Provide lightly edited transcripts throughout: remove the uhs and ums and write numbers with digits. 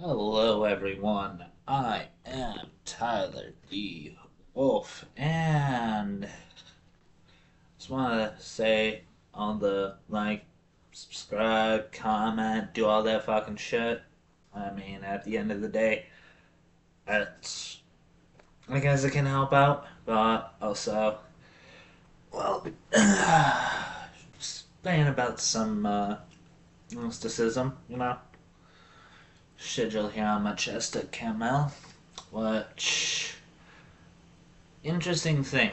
Hello, everyone. I am Tyler D. Wolf, and just want to say on the subscribe, comment, do all that fucking shit. I mean, at the end of the day, it's I guess it can help out, but also, well, saying about some mysticism, schedule here on my chest at Camel, which interesting thing.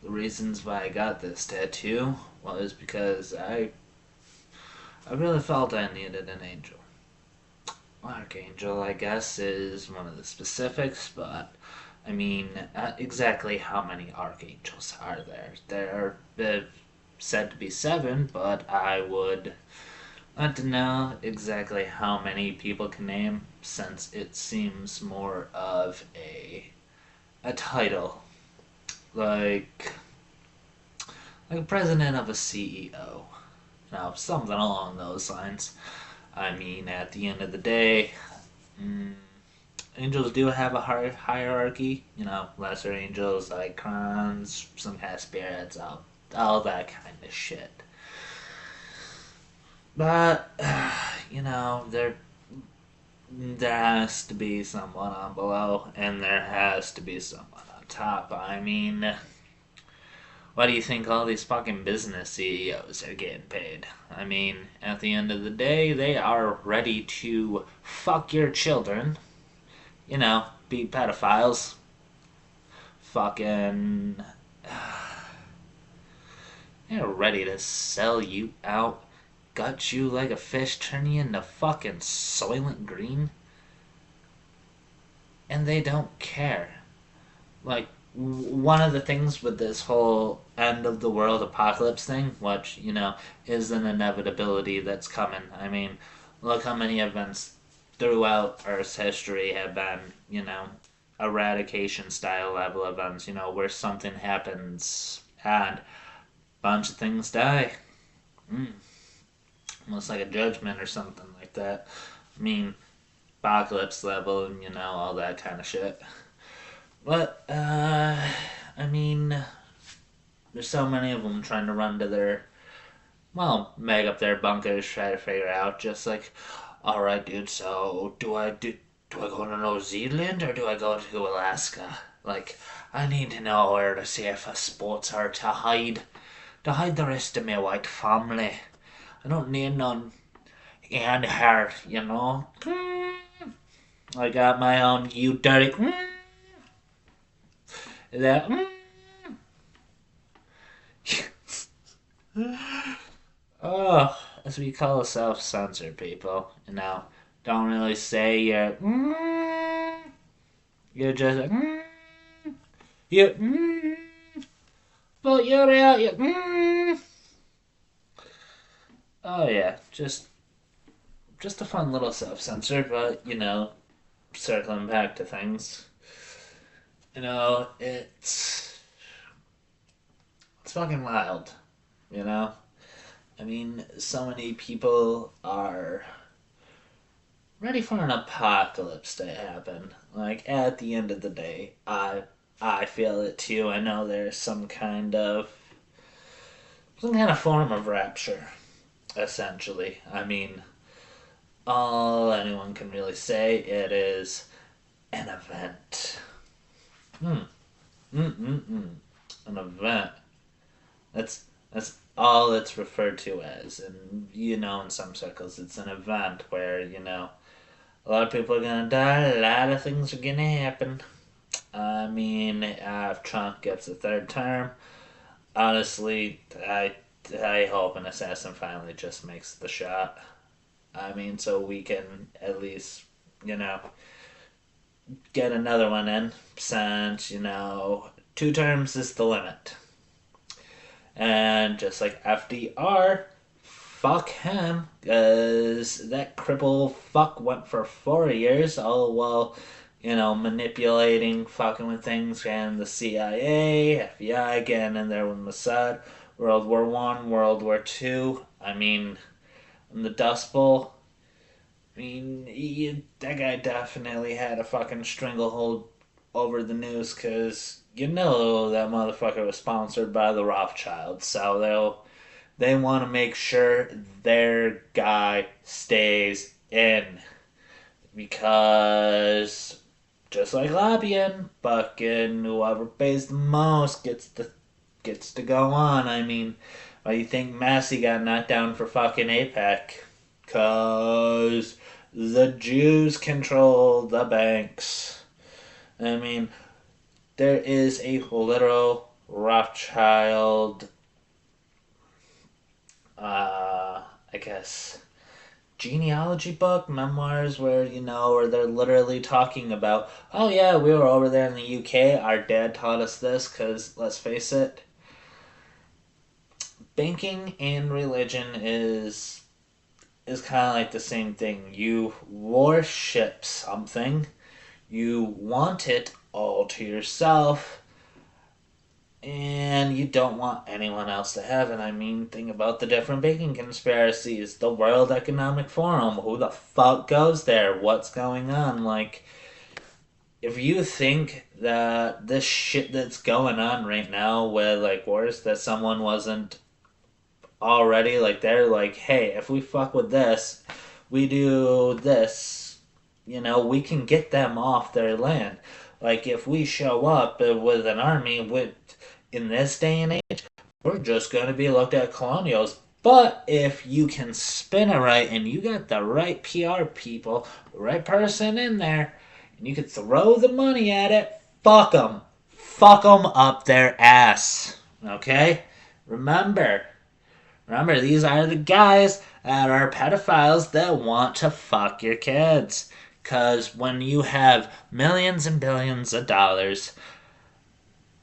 The reasons why I got this tattoo was because I really felt I needed an angel. Archangel, I guess, is one of the specifics, but I mean, exactly how many archangels are there? There are said to be seven, but I would like to know exactly how many people can name, since it seems more of a title, like like a president of a CEO. Now, something along those lines. I mean, at the end of the day, mm, angels do have a hierarchy. Lesser angels, icons, some kind of spirits, all that kind of shit. But there has to be someone on below, and there has to be someone on top. I mean, why do you think all these fucking business CEOs are getting paid? I mean, at the end of the day, they are ready to fuck your children, be pedophiles, fucking. They're ready to sell you out, gut you like a fish, turn you into fucking Soylent Green, and they don't care. Like, one of the things with this whole end of the world apocalypse thing, which, is an inevitability that's coming. I mean, look how many events throughout Earth's history have been, eradication style level events, where something happens and a bunch of things die. Mm, almost like a judgment or something like that. I mean, apocalypse level and, all that kind of shit. But, I mean, there's so many of them trying to run to their, well, mag up their bunkers, try to figure out, just like, alright, dude, so do I go to New Zealand or do I go to Alaska? Like, I need to know where the safest spots are to hide the rest of my white family. I don't need none and her, I got my own, you dirty. That. Oh, as we call self censor people, don't really say you're just you but you're out, oh yeah, just a fun little self censor, but circling back to things, it's fucking wild, you know. I mean, so many people are ready for an apocalypse to happen. Like, at the end of the day, I feel it too. I know there's some kind of form of rapture, essentially. I mean, all anyone can really say it is an event. Hmm. Mm-mm-mm. An event. That's all it's referred to as, and in some circles, it's an event where a lot of people are gonna die. A lot of things are gonna happen. I mean, if Trump gets a third term, honestly, I hope an assassin finally just makes the shot. I mean, so we can at least, you know, get another one in, since, 2 terms is the limit. And just like FDR, fuck him, because that cripple fuck went for 4 years, all while, manipulating, fucking with things, and the CIA, FBI getting in there with Mossad, World War I, World War II. I mean, in the Dust Bowl, I mean, that guy definitely had a fucking stranglehold over the news because you know that motherfucker was sponsored by the Rothschilds, so they want to make sure their guy stays in because just like lobbying, fucking whoever pays the most gets to go on. I mean, why do you think Massey got knocked down for fucking APEC? Cause the Jews control the banks. I mean, there is a literal Rothschild, I guess, genealogy book, memoirs, where they're literally talking about, oh yeah, we were over there in the UK, our dad taught us this, because let's face it, banking and religion is kind of like the same thing. You worship something, you want it all to yourself, and you don't want anyone else to have it. I mean, think about the different banking conspiracies. The World Economic Forum. Who the fuck goes there? What's going on? Like, if you think that this shit that's going on right now with, like, wars, that someone wasn't already, like, they're like, hey, if we fuck with this, we do this, we can get them off their land. Like, if we show up with an army in this day and age, we're just going to be looked at colonials. But if you can spin it right and you got the right PR people, the right person in there, and you could throw the money at it, fuck them. Fuck them up their ass. Okay? Remember, these are the guys that are pedophiles that want to fuck your kids. Because when you have millions and billions of dollars,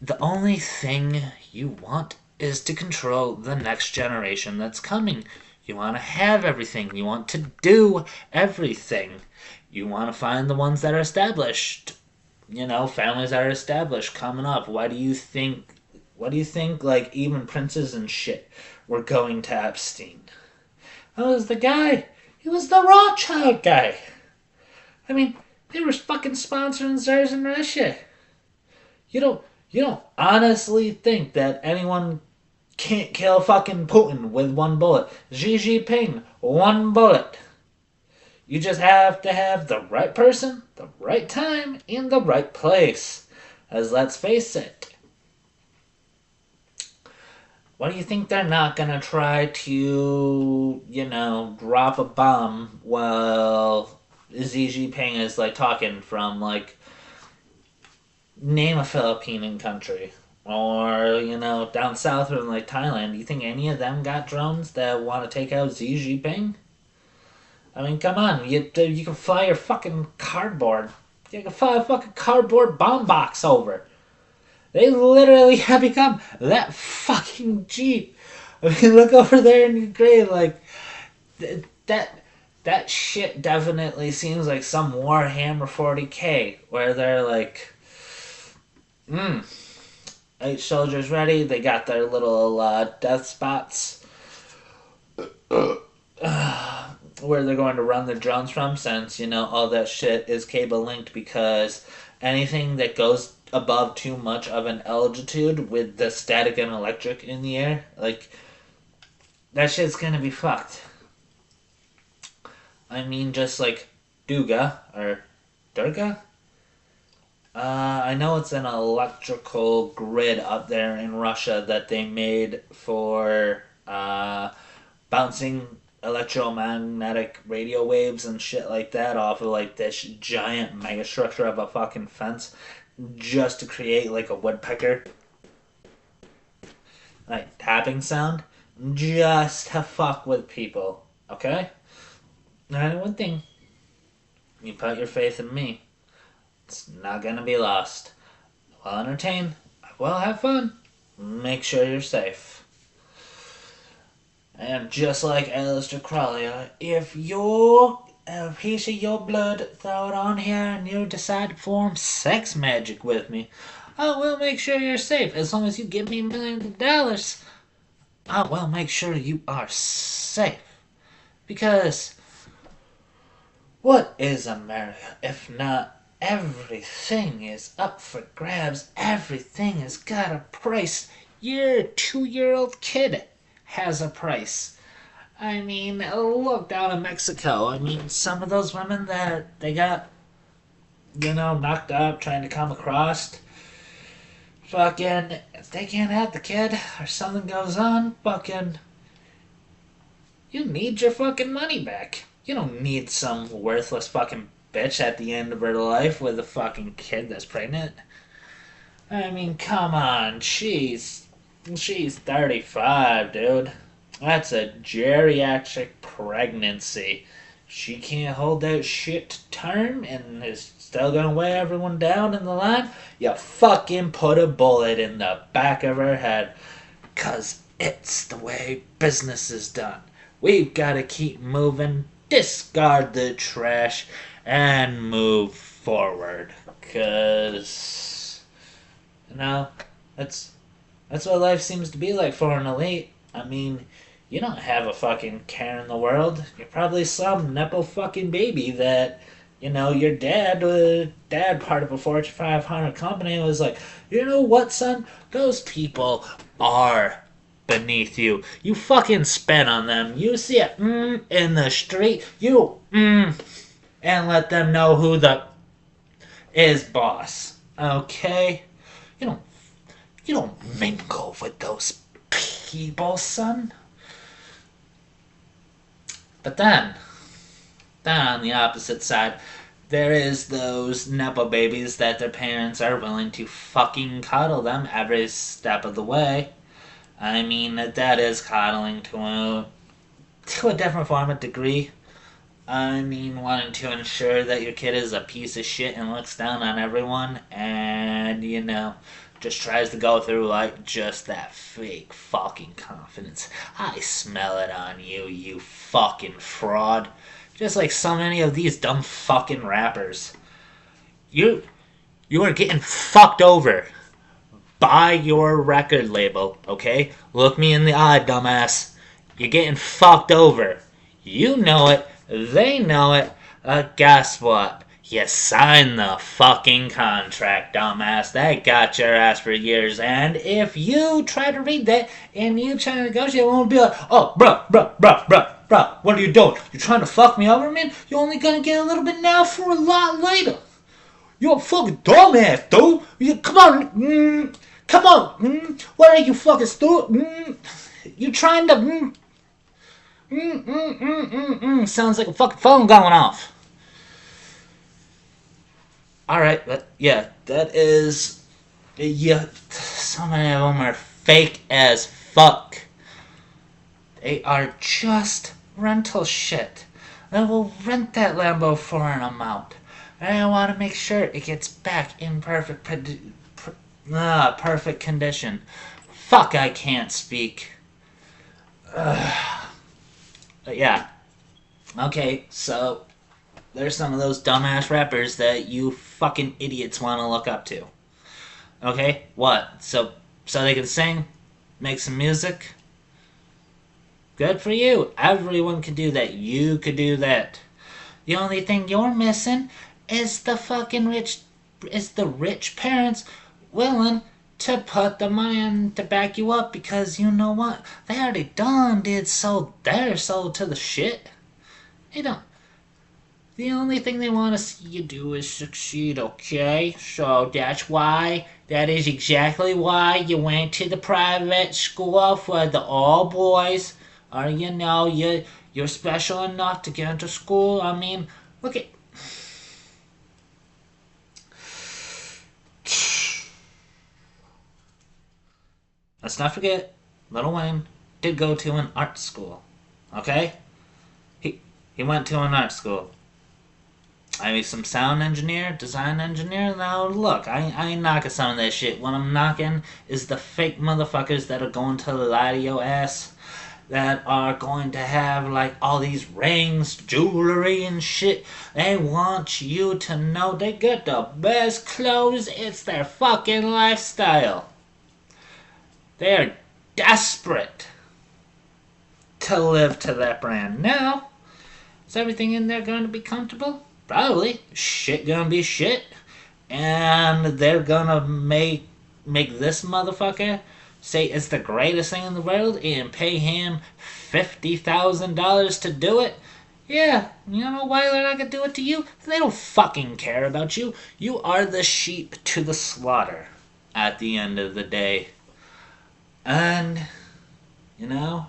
the only thing you want is to control the next generation that's coming. You want to have everything. You want to do everything. You want to find the ones that are established. Families that are established coming up. What do you think, like, even princes and shit were going to Epstein? That was the guy. He was the Rothschild guy. I mean, they were fucking sponsoring czars in Russia. You don't honestly think that anyone can't kill fucking Putin with one bullet? Xi Jinping, one bullet. You just have to have the right person, the right time, in the right place. As let's face it, what do you think they're not gonna try to, drop a bomb while Xi Jinping is, like, talking from, like, name a Philippine country. Or, down south from, like, Thailand. Do you think any of them got drones that want to take out Xi Jinping? I mean, come on. You can fly your fucking cardboard. You can fly a fucking cardboard bomb box over. They literally have become that fucking cheap. I mean, look over there in Ukraine. Like, that shit definitely seems like some Warhammer 40k. Where they're like, 8 soldiers ready. They got their little death spots where they're going to run the drones from, since, all that shit is cable linked, because anything that goes above too much of an altitude with the static and electric in the air, like, that shit's gonna be fucked. I mean, just like Duga, or Durga? I know it's an electrical grid up there in Russia that they made for bouncing electromagnetic radio waves and shit like that off of, like, this giant megastructure of a fucking fence, just to create, like, a woodpecker, like, tapping sound, just to fuck with people. Okay? Now, one thing, you put your faith in me, it's not gonna be lost. Well entertained, well have fun, make sure you're safe. And just like Aleister Crowley, if you're a piece of your blood, throw it on here and you decide to perform sex magic with me, I will make sure you're safe. As long as you give me millions of dollars, I will make sure you are safe. Because What is America if not everything is up for grabs? Everything has got a price. Your 2-year-old kid has a price. I mean, look down in Mexico. I mean, some of those women that they got, knocked up trying to come across, fucking, if they can't have the kid or something goes on, fucking, you need your fucking money back. You don't need some worthless fucking bitch at the end of her life with a fucking kid that's pregnant. I mean, come on, she's 35, dude. That's a geriatric pregnancy. She can't hold that shit to term and is still gonna weigh everyone down in the line. You fucking put a bullet in the back of her head. 'Cause it's the way business is done. We've gotta keep moving, discard the trash, and move forward. 'Cause, that's what life seems to be like for an elite. I mean, you don't have a fucking care in the world. You're probably some nepo fucking baby that, your dad part of a Fortune 500 company was like, you know what, son? Those people are beneath you. You fucking spit on them. You see it in the street. You and let them know who the is boss. Okay? You don't mingle with those people, son. But then on the opposite side, there is those nepo babies that their parents are willing to fucking coddle them every step of the way. I mean, that is coddling to a different form of degree. I mean, wanting to ensure that your kid is a piece of shit and looks down on everyone and, just tries to go through like just that fake fucking confidence. I smell it on you, you fucking fraud. Just like so many of these dumb fucking rappers. You are getting fucked over by your record label, okay? Look me in the eye, dumbass. You're getting fucked over. You know it. They know it. Guess what? You signed the fucking contract, dumbass. That got your ass for years. And if you try to read that and you try to negotiate, it won't be like, oh, bruh, what are you doing? You trying to fuck me over, man? You're only gonna get a little bit now for a lot later. You're a fucking dumbass, dude. Come on. What are you fucking stupid? You trying to sounds like a fucking phone going off. Alright, but yeah, that is... Yeah, so many of them are fake as fuck. They are just rental shit. They will rent that Lambo for an amount. And I want to make sure it gets back in perfect condition. Fuck, I can't speak. But yeah. Okay, so there's some of those dumbass rappers that you fucking idiots want to look up to. Okay, what? So they can sing, make some music? Good for you. Everyone can do that. You could do that. The only thing you're missing is the rich parents willing to put the money in to back you up, because you know what? They already sold to the shit. They don't. The only thing they want to see you do is succeed, okay? So that is exactly why you went to the private school for the all boys. Or, you're special enough to get into school. I mean, look at... Let's not forget, Lil Wayne did go to an art school. Okay? He went to an art school. I mean, some sound engineer, design engineer. Now, look, I ain't knocking some of that shit. What I'm knocking is the fake motherfuckers that are going to lie to your ass, that are going to have, like, all these rings, jewelry, and shit. They want you to know they get the best clothes. It's their fucking lifestyle. They're desperate to live to that brand. Now, Is everything in there going to be comfortable? Probably. Shit gonna be shit. And they're gonna make this motherfucker say it's the greatest thing in the world and pay him $50,000 to do it? Yeah, you know why they're not gonna do it to you? They don't fucking care about you. You are the sheep to the slaughter at the end of the day. And, you know,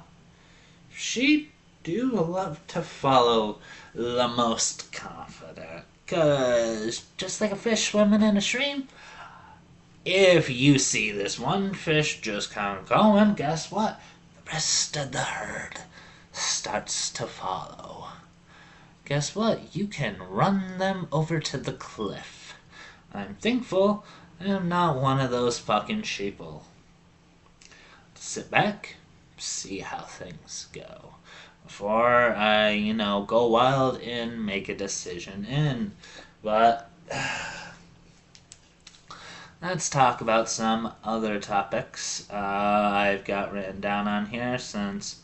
sheep do love to follow the most confident. Because, just like a fish swimming in a stream, if you see this one fish just kind of going, guess what? The rest of the herd starts to follow. Guess what? You can run them over to the cliff. I'm thankful I am not one of those fucking sheeple. Sit back, see how things go. Before I, go wild and make a decision. But let's talk about some other topics I've got written down on here since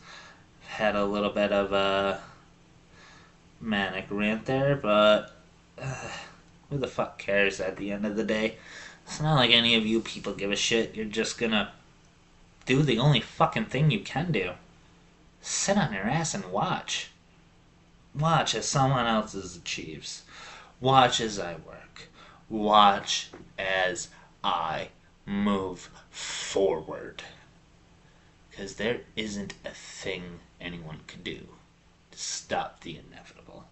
I've had a little bit of a manic rant there, but who the fuck cares at the end of the day? It's not like any of you people give a shit. You're just gonna do the only fucking thing you can do. Sit on your ass and watch. Watch as someone else achieves. Watch as I work. Watch as I move forward. Because there isn't a thing anyone can do to stop the inevitable.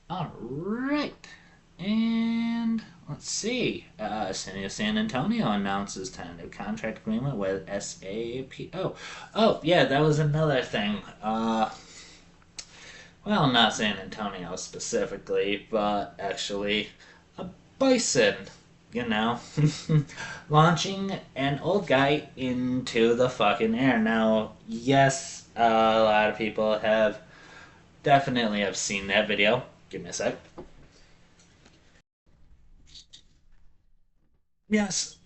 Alright. And let's see. City of San Antonio announces tentative contract agreement with SAP. Oh, yeah, that was another thing. Well, not San Antonio specifically, but actually a bison, launching an old guy into the fucking air. Now, yes, a lot of people definitely have seen that video. Give me a sec. Yes.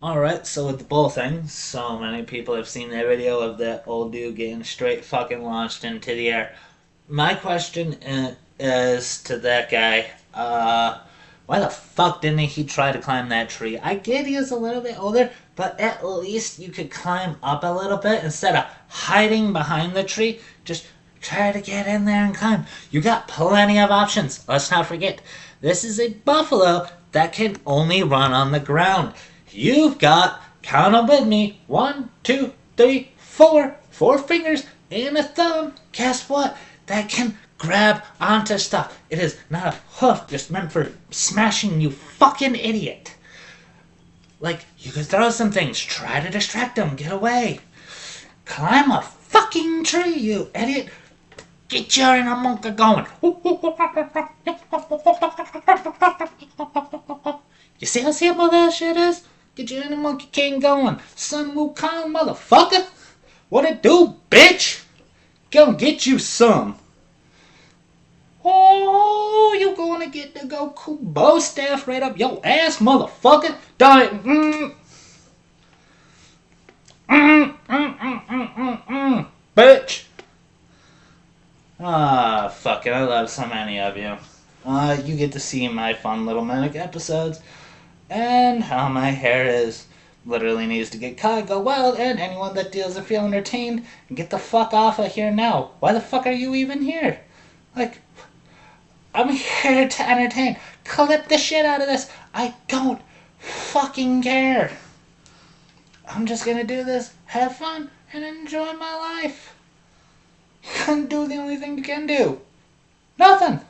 Alright, so with the bull thing, so many people have seen that video of that old dude getting straight fucking launched into the air. My question is to that guy, why the fuck didn't he try to climb that tree? I get he was a little bit older, but at least you could climb up a little bit instead of hiding behind the tree. Just try to get in there and climb. You got plenty of options. Let's not forget, this is a buffalo that can only run on the ground. You've got, count them with me, 1, 2, 3, 4. 4 fingers and a thumb. Guess what? That can grab onto stuff. It is not a hoof just meant for smashing, you fucking idiot. Like, you could throw some things. Try to distract them. Get away. Climb a fucking tree, you idiot. Get your inner monkey going. You see how simple that shit is? Get your inner monkey king going. Sun Wukong, motherfucker. What it do, bitch? Gonna get you some. Oh, you gonna get the Goku bow staff right up your ass, motherfucker. Die. Bitch. Ah, fuck it. I love so many of you. You get to see my fun little manic episodes and how my hair literally needs to get cut, go wild, and anyone that doesn't feel entertained, get the fuck off of here now. Why the fuck are you even here? Like, I'm here to entertain. Clip the shit out of this. I don't fucking care. I'm just gonna do this, have fun, and enjoy my life. You can do the only thing you can do. Nothing.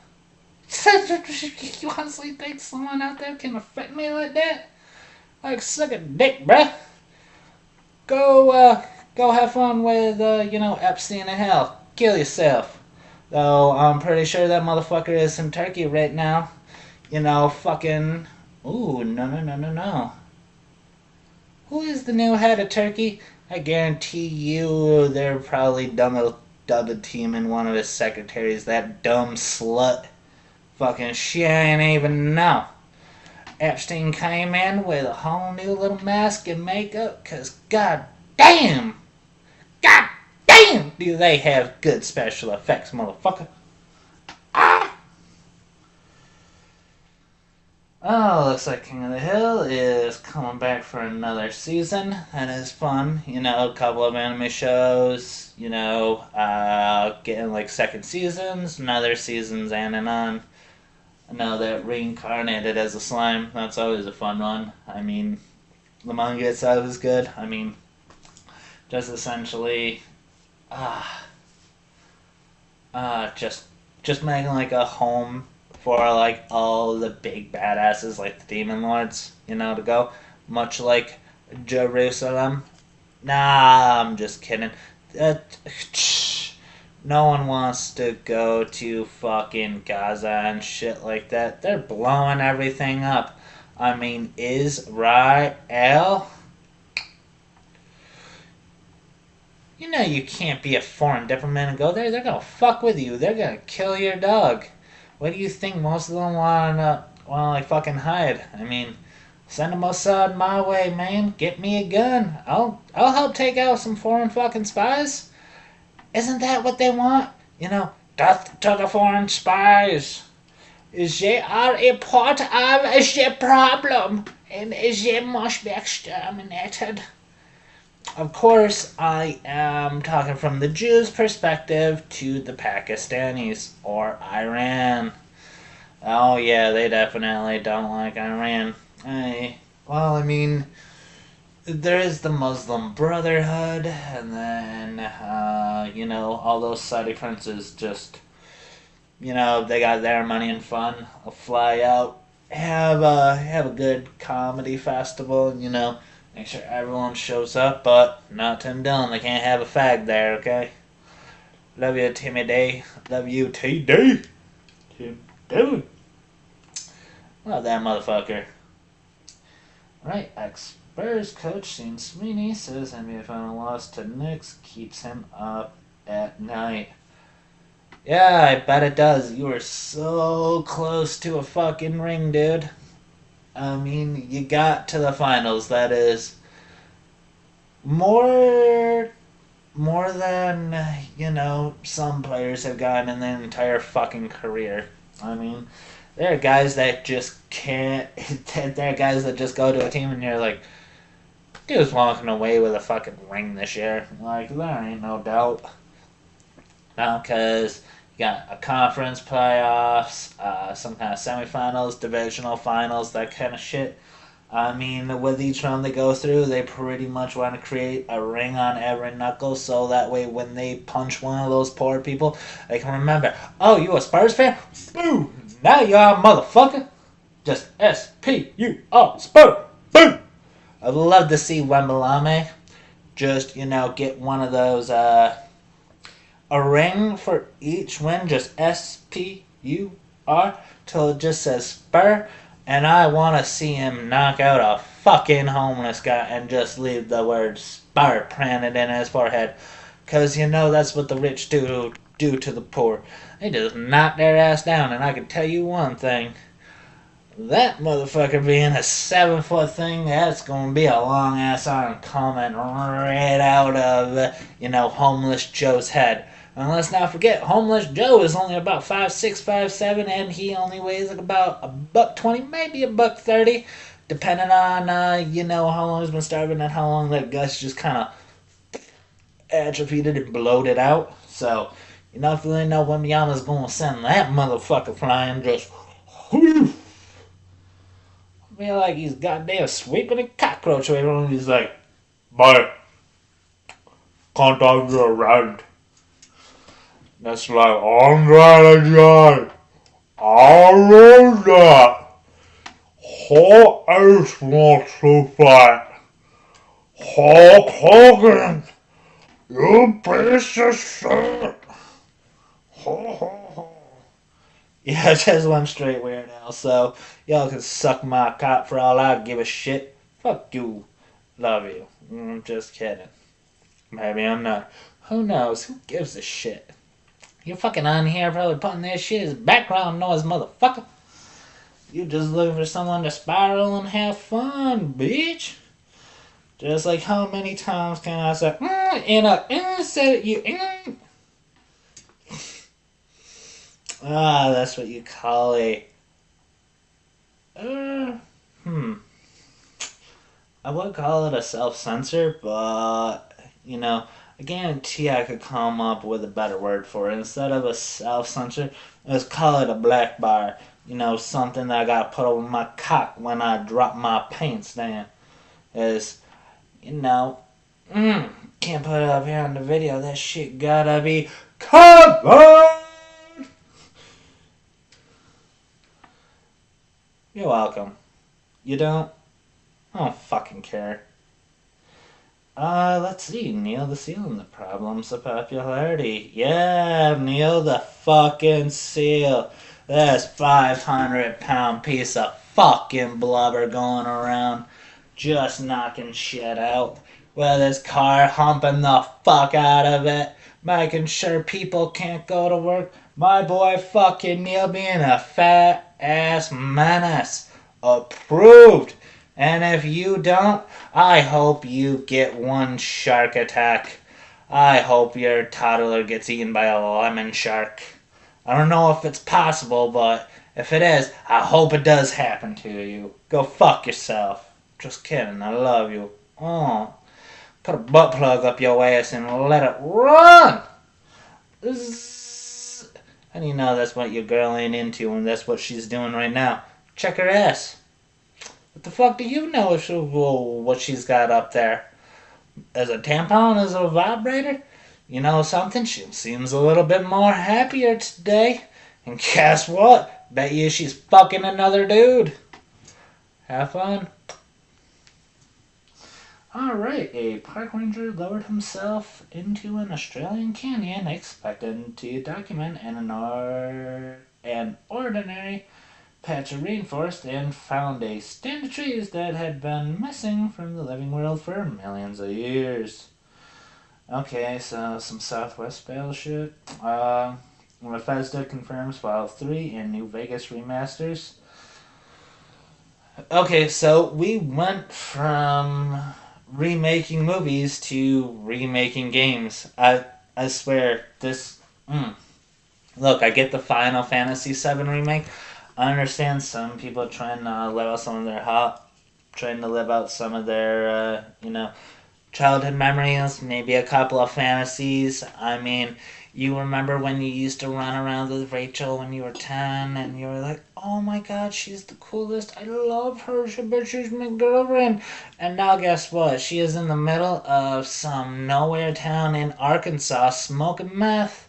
You honestly think someone out there can affect me like that? Like, suck a dick, bruh. Go have fun with, Epstein in hell. Kill yourself. Though, I'm pretty sure that motherfucker is in Turkey right now. Fucking... Ooh, no. Who is the new head of Turkey? I guarantee you they're probably double teaming one of his secretaries. That dumb slut. Fucking she ain't even know. Epstein came in with a whole new little mask and makeup, because god damn! God damn! Do they have good special effects, motherfucker? Ah! Oh, looks like King of the Hill is coming back for another season. That is fun. You know, a couple of anime shows, getting like second seasons, another seasons and on. I know that reincarnated as a slime. That's always a fun one. I mean, the manga itself is good. I mean, just essentially, uh, just making like a home for like all the big badasses like the demon lords, to go. Much like Jerusalem. Nah, I'm just kidding. Uh, no one wants to go to fucking Gaza and shit like that. They're blowing everything up. I mean, Israel? You know you can't be a foreign diplomat and go there. They're gonna fuck with you. They're gonna kill your dog. What do you think most of them wanna like fucking hide? I mean, send a Mossad my way, man. Get me a gun. I'll help take out some foreign fucking spies. Isn't that what they want? Death to the foreign spies. They are a part of the problem, and they must be exterminated. Of course, I am talking from the Jews' perspective to the Pakistanis or Iran. Oh yeah, they definitely don't like Iran. I mean, there is the Muslim Brotherhood, and then, all those Saudi princes just, they got their money and fun. They'll fly out, have a good comedy festival, and, make sure everyone shows up, but not Tim Dillon. They can't have a fag there, okay? Love you, Timmy D. Love you, TD. Tim Dillon. Love that motherfucker. Right, ex-Spurs coach Shane Sweeney says NBA final loss to Knicks keeps him up at night. Yeah, I bet it does. You were so close to a fucking ring, dude. I mean, you got to the finals. That is more than, some players have gotten in their entire fucking career. I mean, there are guys that just can't. There are guys that just go to a team and you're like, dude's walking away with a fucking ring this year. Like, there ain't no doubt. Now, because you got a conference playoffs, some kind of semifinals, divisional finals, that kind of shit. I mean, with each round they go through, they pretty much want to create a ring on every knuckle so that way when they punch one of those poor people, they can remember, oh, you a Spurs fan? Boo! Now you are a motherfucker. Just S-P-U-R, Spurs! Boo! I'd love to see Wemblame just, get one of those, a ring for each win, just S-P-U-R, till it just says Spur. And I want to see him knock out a fucking homeless guy and just leave the word Spur printed in his forehead. Because that's what the rich do to the poor. They just knock their ass down. And I can tell you one thing. That motherfucker being a 7-foot thing, that's going to be a long ass arm coming right out of, homeless Joe's head. And let's not forget, homeless Joe is only about 5'6", 5'7", and he only weighs like about $120, maybe $130, depending on how long he's been starving and how long that gut's just kind of atrophied and bloated out. So, if you really know when Yama's going to send that motherfucker flying, just I feel like he's goddamn sweeping a cockroach away from him. He's like, "Bye, can't have you around." That's like, Andre the Giant, I know that. Who else wants to fight? Hulk Hogan, you piece of shit. Ho, ho, ho. Yeah, I just went straight weird now, so y'all can suck my cock for all I give a shit. Fuck you. Love you. I'm just kidding. Maybe I'm not. Who knows? Who gives a shit? You're fucking on here probably putting that shit as background noise, motherfucker. You just looking for someone to spiral and have fun, bitch. Just like how many times can I say, and I said you, that's what you call a, uh, hmm. I would call it a self-censor, but, I guarantee I could come up with a better word for it. Instead of a self-censor, let's call it a black bar. Something that I gotta put over my cock when I drop my pants down. Is, you know, can't put it up here on the video. That shit gotta be covered! You're welcome. You don't? I don't fucking care. Let's see. Neil the Seal and the Problems of Popularity. Yeah, Neil the fucking Seal. This 500-pound piece of fucking blubber going around just knocking shit out with his car, humping the fuck out of it, making sure people can't go to work. My boy fucking Neil being a fat ass menace. Approved. And if you don't, I hope you get one shark attack. I hope your toddler gets eaten by a lemon shark. I don't know if it's possible, but if it is, I hope it does happen to you. Go fuck yourself. Just kidding, I love you. Oh, put a butt plug up your ass and let it run! How do you know that's what your girl ain't into and that's what she's doing right now? Check her ass. What the fuck do you know what she's got up there? As a tampon, as a vibrator? You know something? She seems a little bit more happier today. And guess what? Bet you she's fucking another dude. Have fun. Alright, a park ranger lowered himself into an Australian canyon expecting to document an ordinary patch of rainforest and found a stand of trees that had been missing from the living world for millions of years. Okay, so some Southwest Battle shit. Bethesda confirms Fallout 3 and New Vegas remasters. Okay, so we went from remaking movies to remaking games. I swear, this... Look, I get the Final Fantasy VII remake. I understand some people trying to live out some of their childhood memories, maybe a couple of fantasies. I mean, you remember when you used to run around with Rachel when you were 10 and you were like, oh my god, she's the coolest, I love her, she's my girlfriend. And now guess what? She is in the middle of some nowhere town in Arkansas smoking meth.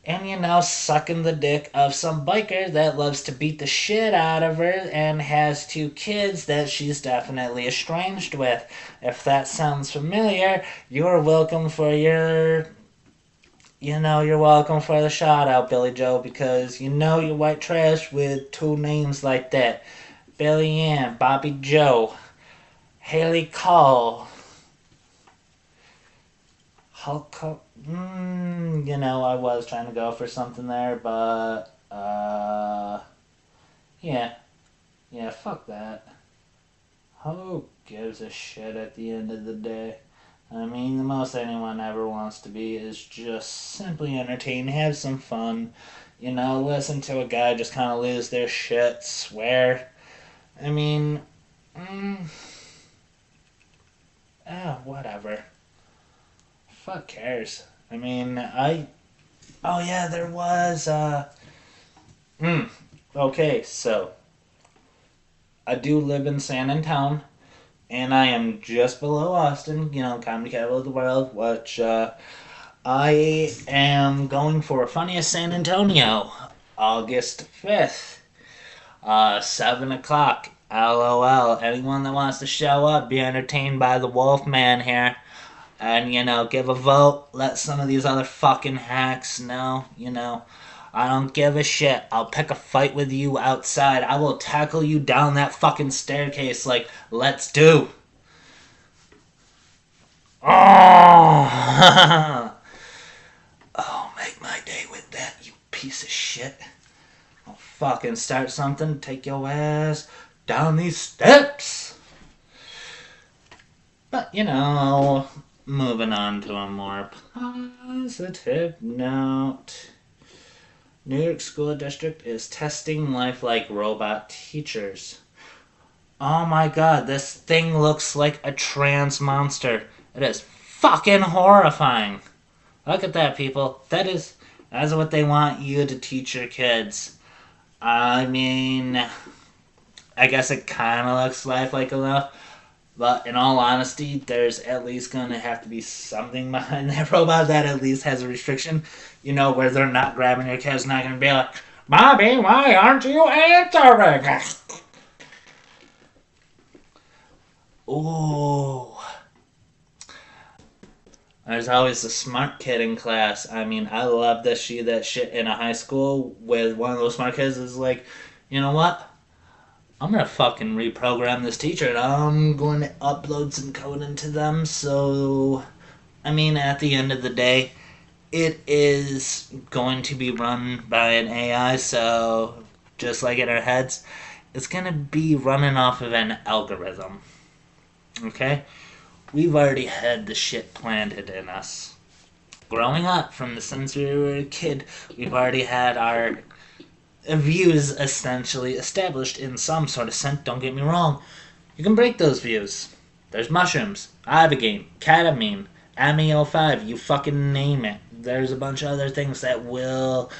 And, sucking the dick of some biker that loves to beat the shit out of her and has 2 kids that she's definitely estranged with. If that sounds familiar, you're welcome for you're welcome for the shout out, Billy Joe, because you're white trash with 2 names like that. Billy Ann, Bobby Joe, Haley Cole. Hulk, I was trying to go for something there, but, yeah, fuck that. Who gives a shit at the end of the day? I mean, the most anyone ever wants to be is just simply entertain, have some fun, listen to a guy just kind of lose their shit, swear. I mean, whatever. Fuck cares? I mean, oh yeah, there was, okay, so, I do live in San Antonio, and I am just below Austin, comedy capital of the world, which, I am going for Funniest San Antonio, August 5th, 7 o'clock, LOL, anyone that wants to show up, be entertained by the Wolfman here. And, give a vote. Let some of these other fucking hacks know, I don't give a shit. I'll pick a fight with you outside. I will tackle you down that fucking staircase like, let's do. Oh, oh, make my day with that, you piece of shit. Oh, fuck. fucking start something, take your ass down these steps. But, moving on to a more positive note. New York School District is testing lifelike robot teachers. Oh my god, this thing looks like a trans monster. It is fucking horrifying. Look at that, people. That's what they want you to teach your kids. I mean, I guess it kind of looks lifelike enough. But in all honesty, there's at least going to have to be something behind that robot that at least has a restriction. Where they're not grabbing your kids, not going to be like, Mommy, why aren't you answering? Ooh. There's always the smart kid in class. I mean, I love that shit in a high school with one of those smart kids is like, you know what? I'm going to fucking reprogram this teacher and I'm going to upload some code into them. So, I mean, at the end of the day, it is going to be run by an AI. So, just like in our heads, it's going to be running off of an algorithm. Okay? We've already had the shit planted in us. Growing up, from the since we were a kid, we've already had our views essentially established in some sort of sense. Don't get me wrong. You can break those views. There's mushrooms, ibogaine, ketamine, ME05, you fucking name it. There's a bunch of other things that will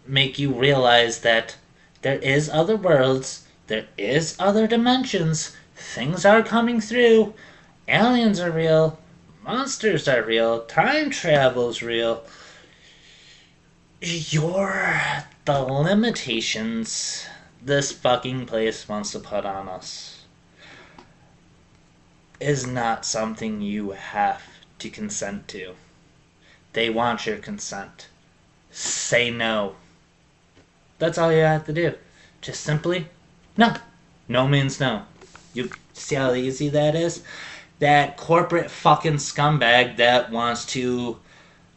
make you realize that there is other worlds, there is other dimensions, things are coming through, aliens are real, monsters are real, time travel's real. The limitations this fucking place wants to put on us is not something you have to consent to. They want your consent. Say no. That's all you have to do. Just simply, no. No means no. You see how easy that is? That corporate fucking scumbag that wants to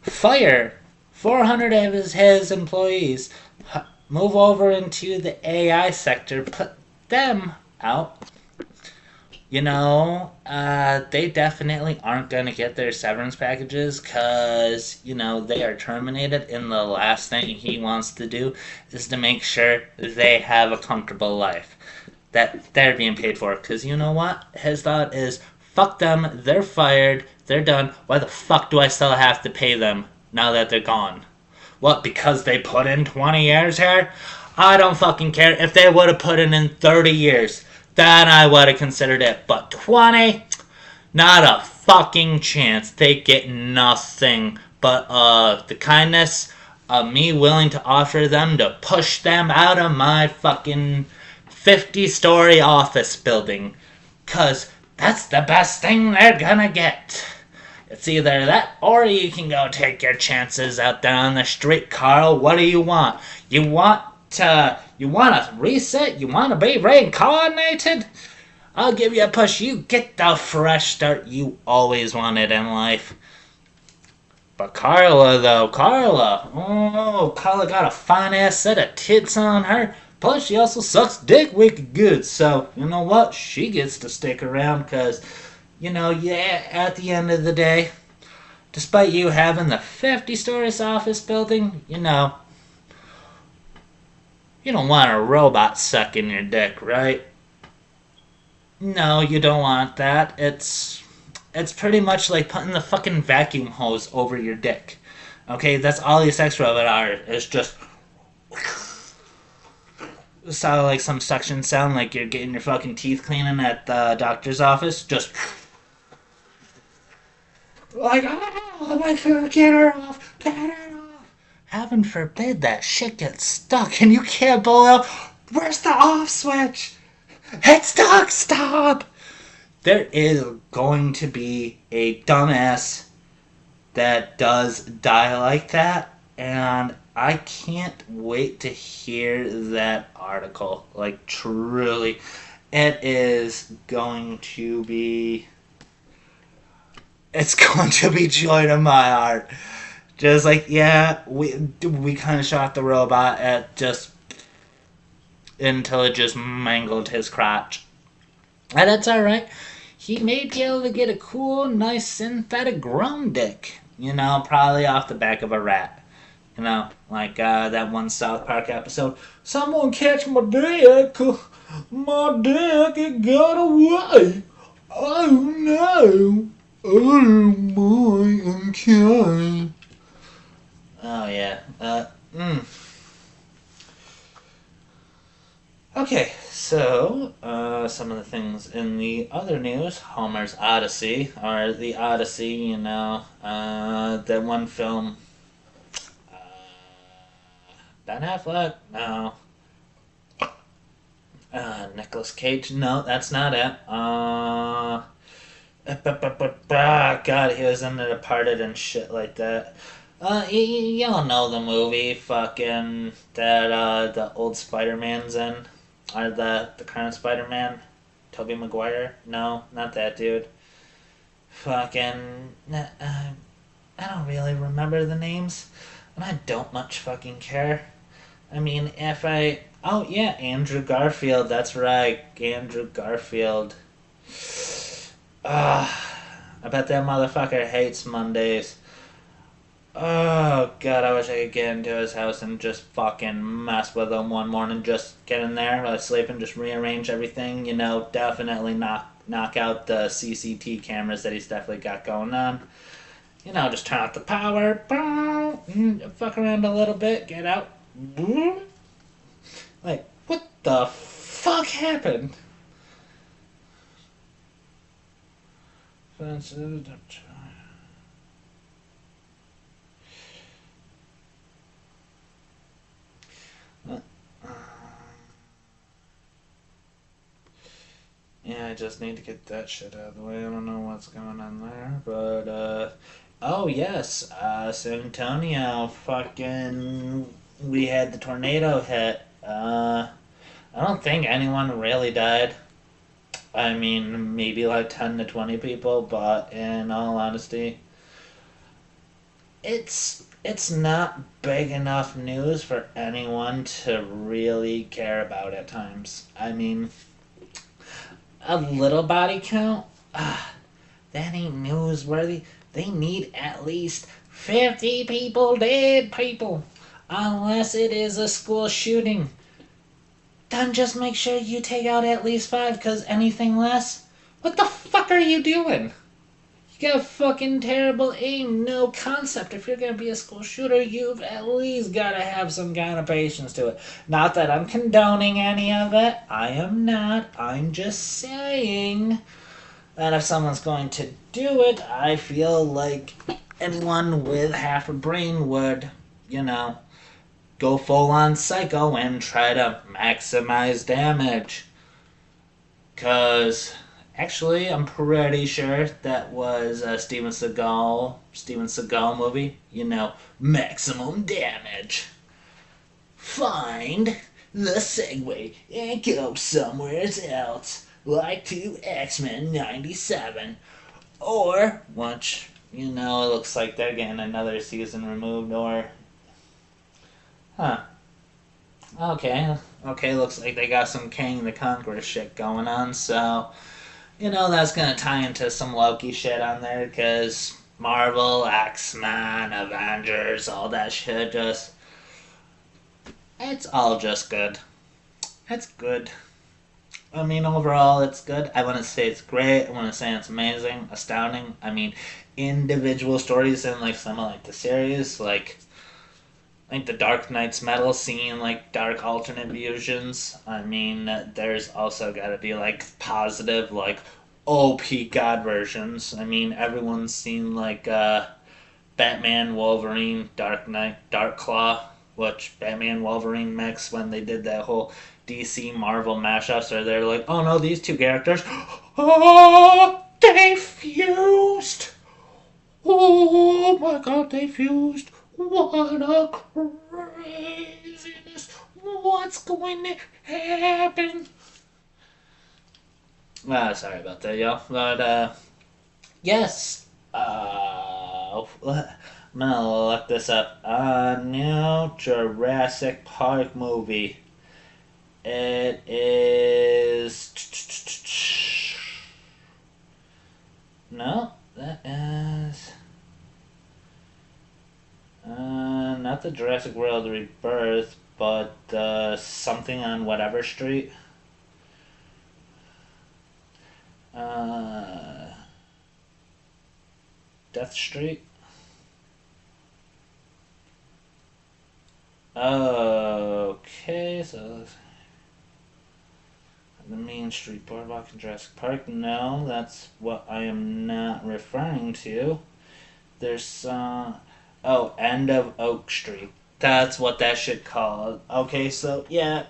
fire 400 of his employees, move over into the AI sector, put them out. They definitely aren't going to get their severance packages because, they are terminated, and the last thing he wants to do is to make sure they have a comfortable life that they're being paid for. Because you know what? His thought is, fuck them, they're fired, they're done. Why the fuck do I still have to pay them now that they're gone? What, because they put in 20 years here? I don't fucking care. If they would have put in 30 years, then I would have considered it. But 20? Not a fucking chance. They get nothing but the kindness of me willing to offer them to push them out of my fucking 50-story office building. Because that's the best thing they're gonna get. It's either that or you can go take your chances out there on the street, Carl. What do you want? You want a reset? You want to be reincarnated? I'll give you a push. You get the fresh start you always wanted in life. But Carla got a fine-ass set of tits on her. Plus, she also sucks dick wicked good. So, you know what? She gets to stick around because, at the end of the day, despite you having the 50-story office building, you don't want a robot sucking your dick, right? No, you don't want that. It's pretty much like putting the fucking vacuum hose over your dick. Okay, that's all these sex robots are. It's just sound like some suction sound, like you're getting your fucking teeth cleaning at the doctor's office. Just like, oh my god, get her off, get her off. Heaven forbid that shit gets stuck and you can't pull out. Where's the off switch? It's stuck, stop! There is going to be a dumbass that does die like that, and I can't wait to hear that article. Like, truly, it is going to be... It's going to be joy to my heart. Just like, yeah, we kind of shot the robot at just until it just mangled his crotch. And that's alright. He may be able to get a cool, nice synthetic grown dick. Probably off the back of a rat. Like that one South Park episode. Someone catch my dick. My dick, it got away. Oh no. Oh my, okay. Oh yeah. Okay, so some of the things in the other news: Homer's Odyssey, or the Odyssey. That one film. Uh, Ben Affleck? No. Nicolas Cage? No, that's not it. God, he was in The Departed and shit like that. Y'all know the movie, fucking, that, the old Spider-Man's in. Or the current Spider-Man. Tobey Maguire? No, not that dude. Fucking, I don't really remember the names. And I don't much fucking care. I mean, oh yeah, Andrew Garfield, that's right. Andrew Garfield. I bet that motherfucker hates Mondays. Oh god, I wish I could get into his house and just fucking mess with him one morning. Just get in there, while sleep, and just rearrange everything. Definitely knock out the CCT cameras that he's definitely got going on. Just turn off the power. Fuck around a little bit, get out. Like, what the fuck happened? Yeah, I just need to get that shit out of the way. I don't know what's going on there, but, oh yes, San Antonio, fucking, we had the tornado hit. I don't think anyone really died. I mean, maybe like 10 to 20 people, but in all honesty, it's not big enough news for anyone to really care about at times. I mean, a little body count? That ain't newsworthy. They need at least 50 people dead, people. Unless it is a school shooting. Then just make sure you take out at least 5, because anything less, what the fuck are you doing? You got fucking terrible aim, no concept. If you're gonna be a school shooter, you've at least gotta have some kind of patience to it. Not that I'm condoning any of it. I am not. I'm just saying that if someone's going to do it, I feel like anyone with half a brain would, go full on psycho and try to maximize damage. Cause actually, I'm pretty sure that was a Steven Seagal movie. Maximum damage. Find the Segway and go somewhere else, like to X-Men 97. Or, which, it looks like they're getting another season removed, or... Huh. Okay, looks like they got some Kang the Conqueror shit going on, so... that's gonna tie into some Loki shit on there, because Marvel, X-Men, Avengers, all that shit it's all just good. It's good. I mean, overall, it's good. I want to say it's great. I want to say it's amazing, astounding. I mean, individual stories in, like, some of, like, the series, like the Dark Knight's Metal, seeing, like, dark alternate visions. I mean, there's also got to be, like, positive, like, OP God versions. I mean, everyone's seen, like, Batman, Wolverine, Dark Knight, Dark Claw, which Batman Wolverine mix when they did that whole DC Marvel mashups where they're like, oh no, these two characters, oh, they fused. Oh my god, they fused. What a craziness. What's going to happen? Sorry about that, y'all. But, yes. I'm gonna look this up. A new Jurassic Park movie It is... No, that is... not the Jurassic World Rebirth, but something on whatever street. Death Street. Okay, so the Main Street Boardwalk in Jurassic Park. No, that's what I am not referring to. There's End of Oak Street. That's what that shit called. Okay, so yeah,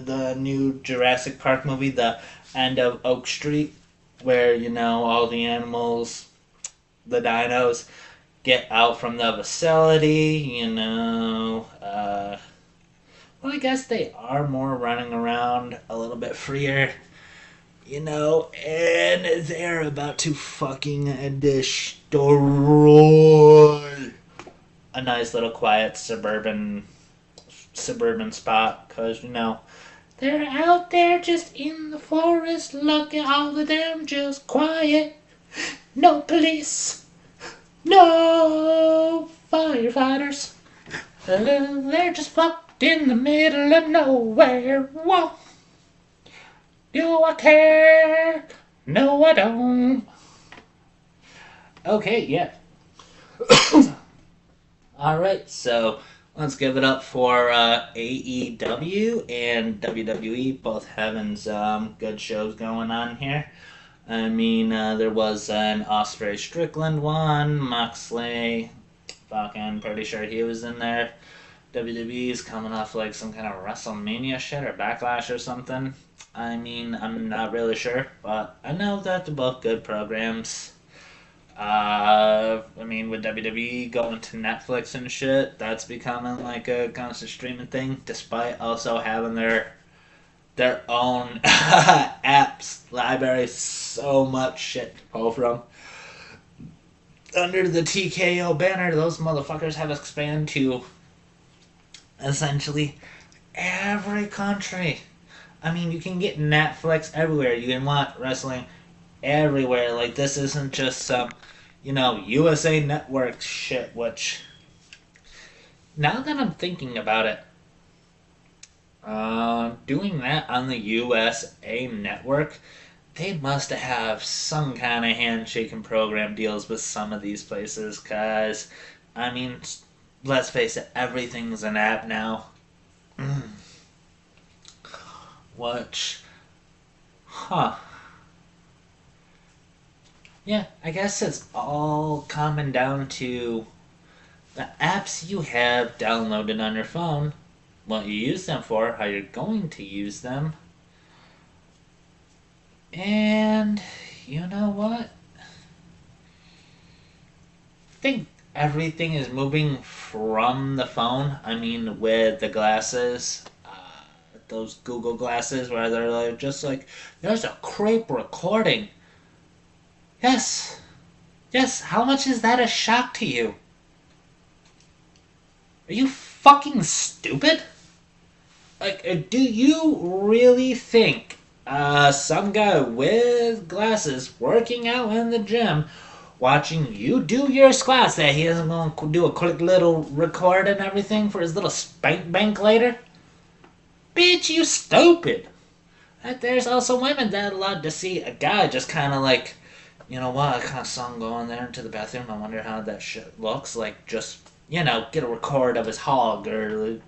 the new Jurassic Park movie, the End of Oak Street, where all the animals, the dinos, get out from the facility. Well, I guess they are more running around a little bit freer, and they're about to fucking destroy a nice little quiet suburban spot, because they're out there just in the forest. Look at all of them just quiet. No police, no firefighters. They're just fucked in the middle of nowhere. Whoa. Do I care? No, I don't. Okay, yeah. Alright, so let's give it up for AEW and WWE, both having some good shows going on here. I mean, there was an Ospreay Strickland one, Moxley, fucking pretty sure he was in there. WWE's coming off like some kind of WrestleMania shit or Backlash or something. I mean, I'm not really sure, but I know that they're both good programs. I mean, with WWE going to Netflix and shit, that's becoming like a constant streaming thing, despite also having their own apps library. So much shit to pull from. Under the TKO banner, those motherfuckers have expanded to essentially every country. I mean, you can get Netflix everywhere. You can watch wrestling everywhere. Like, this isn't just some, USA Network shit, which, now that I'm thinking about it, doing that on the USA Network, they must have some kind of handshaking program deals with some of these places, because, I mean, let's face it, everything's an app now. Which, yeah, I guess it's all coming down to the apps you have downloaded on your phone, what you use them for, how you're going to use them, and you know what? I think everything is moving from the phone. I mean, with the glasses, those Google glasses, where they're like, just like, there's a creep recording. Yes. Yes, how much is that a shock to you? Are you fucking stupid? Like, do you really think some guy with glasses working out in the gym, watching you do your squats, that he isn't going to do a quick little record and everything for his little spank bank later? Bitch, you stupid. There's also women that love to see a guy just kind of like, you know what, I kind of saw him going there into the bathroom. I wonder how that shit looks. Like, just, get a record of his hog, or,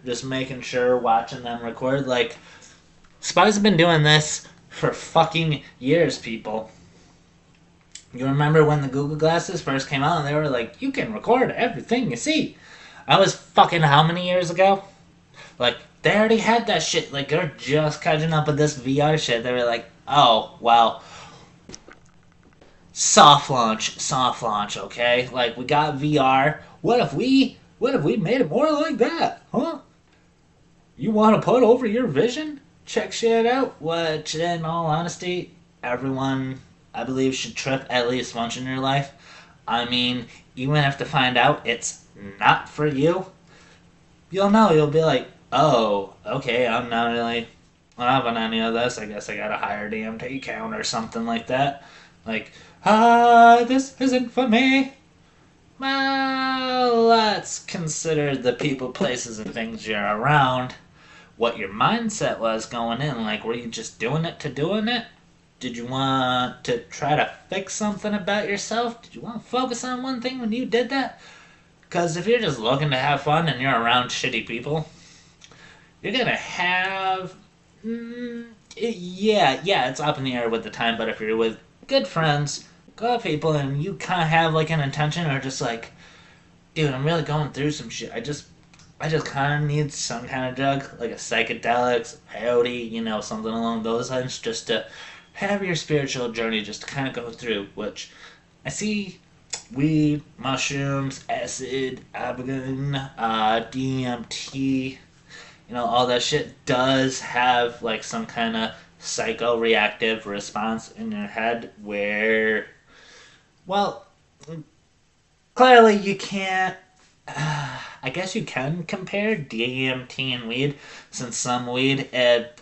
just making sure, watching them record. Like, Spies have been doing this for fucking years, people. You remember when the Google glasses first came out and they were like, you can record everything you see? That was fucking how many years ago? Like, they already had that shit. Like, they're just catching up with this VR shit. They were like, oh, well, soft launch, okay? Like, we got VR. What if we made it more like that? Huh? You want to put over your vision? Check shit out. Which, in all honesty, everyone, I believe, should trip at least once in your life. I mean, even if to find out it's not for you, you'll know. You'll be like, oh, okay, I'm not really having any of this. I guess I got a higher DMT count or something like that. Like, this isn't for me. Well, let's consider the people, places, and things you're around. What your mindset was going in. Like, were you just doing it to doing it? Did you want to try to fix something about yourself? Did you want to focus on one thing when you did that? Because if you're just looking to have fun and you're around shitty people, you're gonna have. Yeah, it's up in the air with the time, but if you're with good friends, good people, and you kind of have like an intention or just like, dude, I'm really going through some shit. I just kind of need some kind of drug, like a psychedelics, peyote, something along those lines, just to have your spiritual journey just to kind of go through, which I see weed, mushrooms, acid, ibogaine, DMT, all that shit does have like some kind of psycho-reactive response in your head where, well, clearly you can't. I guess you can compare DMT and weed, since some weed,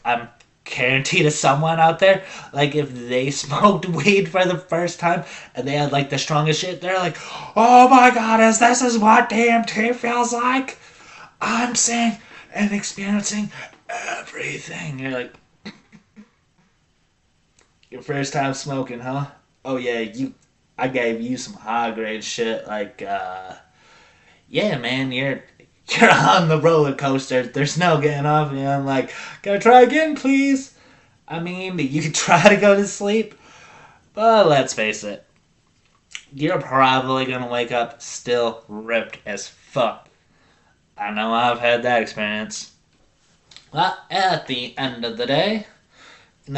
I'm guarantee to someone out there, like if they smoked weed for the first time and they had like the strongest shit, they're like, oh my god, is what DMT feels like? I'm seeing and experiencing everything. You're like, your first time smoking, huh? Oh yeah, I gave you some high grade shit. Like, yeah, man, you're on the roller coaster. There's no getting off. I'm like, can I try again, please? I mean, you can try to go to sleep, but let's face it, you're probably gonna wake up still ripped as fuck. I know I've had that experience. Well, at the end of the day, I'm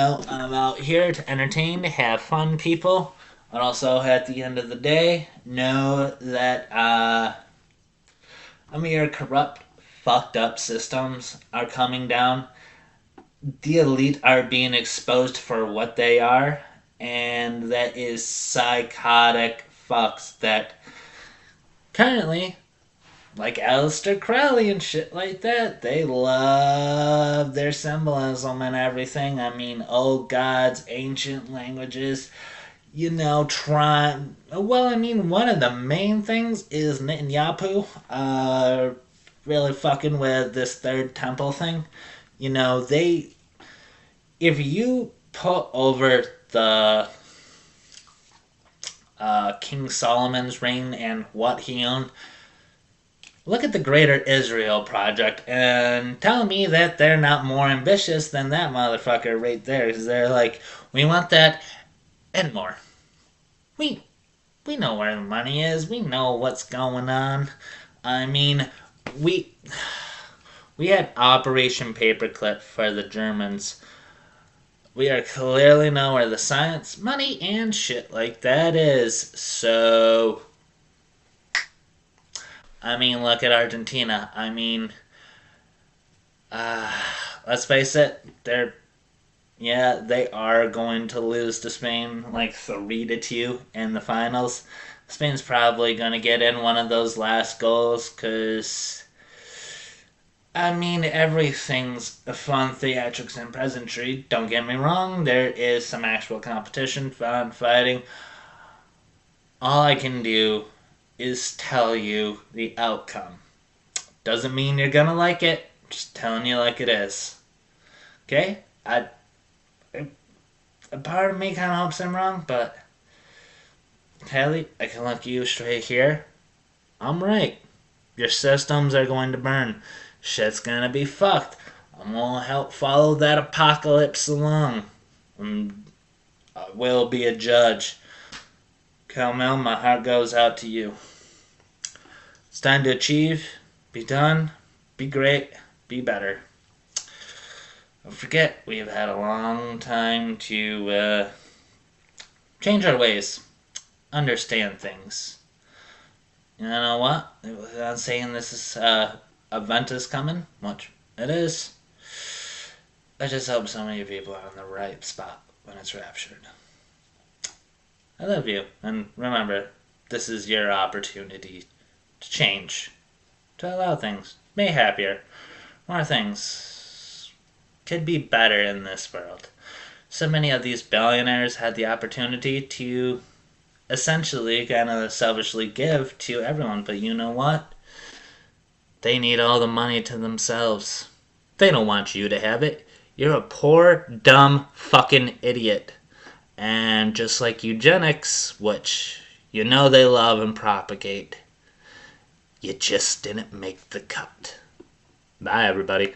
out here to entertain, to have fun, people. But also, at the end of the day, know that, your corrupt, fucked up systems are coming down. The elite are being exposed for what they are, and that is psychotic fucks that currently, like Aleister Crowley and shit like that, they love their symbolism and everything. Old gods, ancient languages, trying. Well, one of the main things is Netanyahu, really fucking with this third temple thing. They. If you put over the King Solomon's reign and what he owned, look at the Greater Israel Project and tell me that they're not more ambitious than that motherfucker right there. Because they're like, we want that and more. We we know where the money is. We know what's going on. I mean, we we had Operation Paperclip for the Germans. We are clearly know where the science, money, and shit like that is. So, look at Argentina. Uh, let's face it, they are going to lose to Spain like 3-2 in the finals. Spain's probably going to get in one of those last goals because, everything's fun, theatrics, and presentry. Don't get me wrong, there is some actual competition, fun, fighting. All I can do is tell you the outcome. Doesn't mean you're going to like it, just telling you like it is. Okay? A part of me kind of hopes I'm wrong, but Haley, I can look you straight here. I'm right. Your systems are going to burn. Shit's gonna be fucked. I'm gonna help follow that apocalypse along. And I will be a judge. Cal-Mel, my heart goes out to you. It's time to achieve, be done, be great, be better. Don't forget, we've had a long time to change our ways, understand things. You know what? Without saying this is event is coming, which it is, I just hope so many people are in the right spot when it's raptured. I love you, and remember, this is your opportunity to change, to allow things, be happier. more things could be better in this world. So many of these billionaires had the opportunity to essentially kind of selfishly give to everyone, but you know what? They need all the money to themselves. They don't want you to have it. You're a poor, dumb, fucking idiot. And just like eugenics, which you know they love and propagate, you just didn't make the cut. Bye, everybody.